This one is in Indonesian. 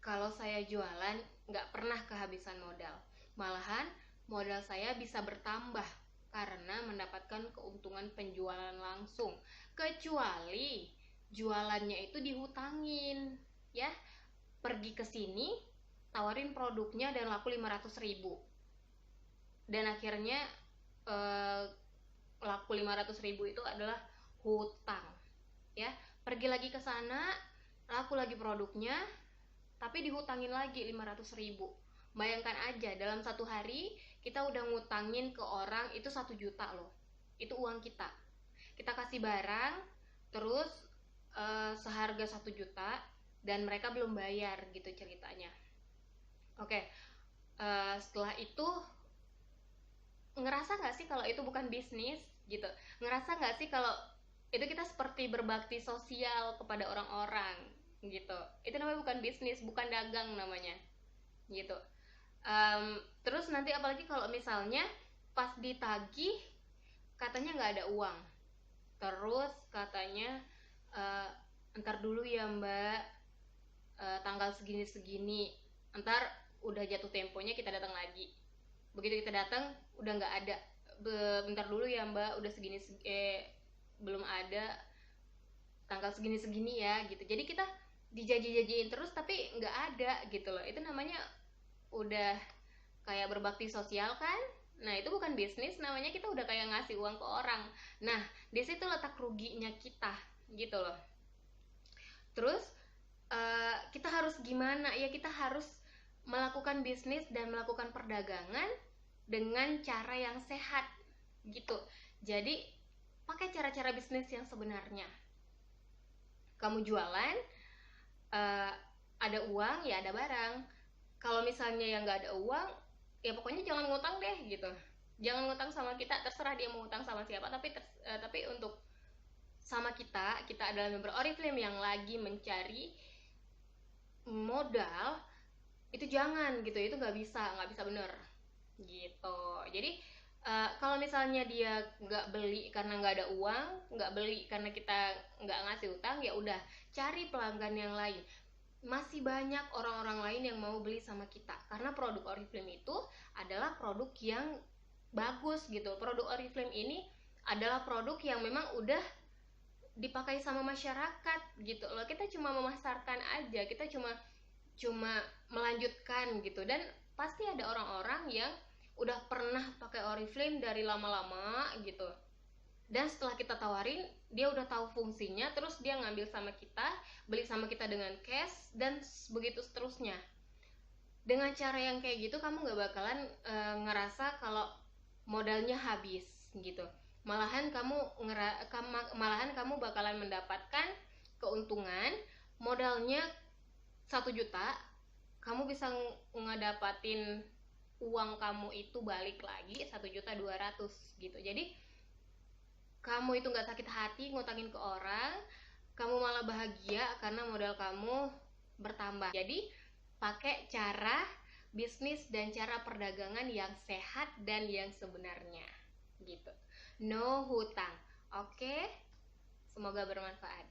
Kalau saya jualan nggak pernah kehabisan modal. Malahan modal saya bisa bertambah karena mendapatkan keuntungan penjualan langsung. Kecuali jualannya itu dihutangin, ya. Pergi ke sini, tawarin produknya dan laku 500.000. Dan akhirnya eh, laku 500.000 itu adalah hutang, ya. Pergi lagi ke sana, laku lagi produknya, tapi dihutangin lagi 500.000. Bayangkan aja, dalam satu hari kita udah ngutangin ke orang itu 1 juta loh. Itu uang kita. Kita kasih barang, terus seharga 1 juta, dan mereka belum bayar gitu ceritanya. Oke, setelah itu ngerasa nggak sih kalau itu bukan bisnis gitu? Ngerasa nggak sih kalau itu kita seperti berbakti sosial kepada orang-orang gitu? Itu namanya bukan bisnis, bukan dagang namanya gitu. Terus nanti apalagi kalau misalnya pas ditagih katanya nggak ada uang, terus katanya ntar dulu ya mbak, tanggal segini-segini, ntar udah jatuh temponya kita datang lagi. Begitu kita datang udah nggak ada. Bentar dulu ya mbak, udah segini belum ada, tanggal segini-segini ya gitu. Jadi kita dijanji-janjiin terus tapi nggak ada gitu loh. Itu namanya udah kayak berbakti sosial kan. Nah itu bukan bisnis, namanya kita udah kayak ngasih uang ke orang. Nah di situ letak ruginya kita gitu loh. Terus kita harus gimana ya? Kita harus melakukan bisnis dan melakukan perdagangan dengan cara yang sehat gitu. Jadi pakai cara-cara bisnis yang sebenarnya. Kamu jualan, ada uang ya ada barang. Kalau misalnya yang nggak ada uang, ya pokoknya jangan ngutang deh gitu. Jangan ngutang sama kita, terserah dia mau ngutang sama siapa, tapi untuk sama kita adalah member Oriflame yang lagi mencari modal, itu jangan gitu. Itu nggak bisa bener gitu. Jadi kalau misalnya dia nggak beli karena nggak ada uang, nggak beli karena kita nggak ngasih utang, ya udah cari pelanggan yang lain. Masih banyak orang-orang lain yang mau beli sama kita karena produk Oriflame itu adalah produk yang bagus gitu. Produk Oriflame ini adalah produk yang memang udah dipakai sama masyarakat gitu loh. Kita cuma memasarkan aja, kita cuma melanjutkan gitu. Dan pasti ada orang-orang yang udah pernah pakai Oriflame dari lama-lama gitu, dan setelah kita tawarin dia udah tahu fungsinya, terus dia ngambil sama kita, beli sama kita dengan cash, dan begitu seterusnya. Dengan cara yang kayak gitu kamu nggak bakalan ngerasa kalau modalnya habis gitu. Malahan kamu bakalan mendapatkan keuntungan. Modalnya 1 juta, kamu bisa ngedapatin uang kamu itu balik lagi 1.200.000 gitu. Jadi kamu itu nggak sakit hati ngutangin ke orang, kamu malah bahagia karena modal kamu bertambah. Jadi pakai cara bisnis dan cara perdagangan yang sehat dan yang sebenarnya gitu. No hutang. Oke? Semoga bermanfaat.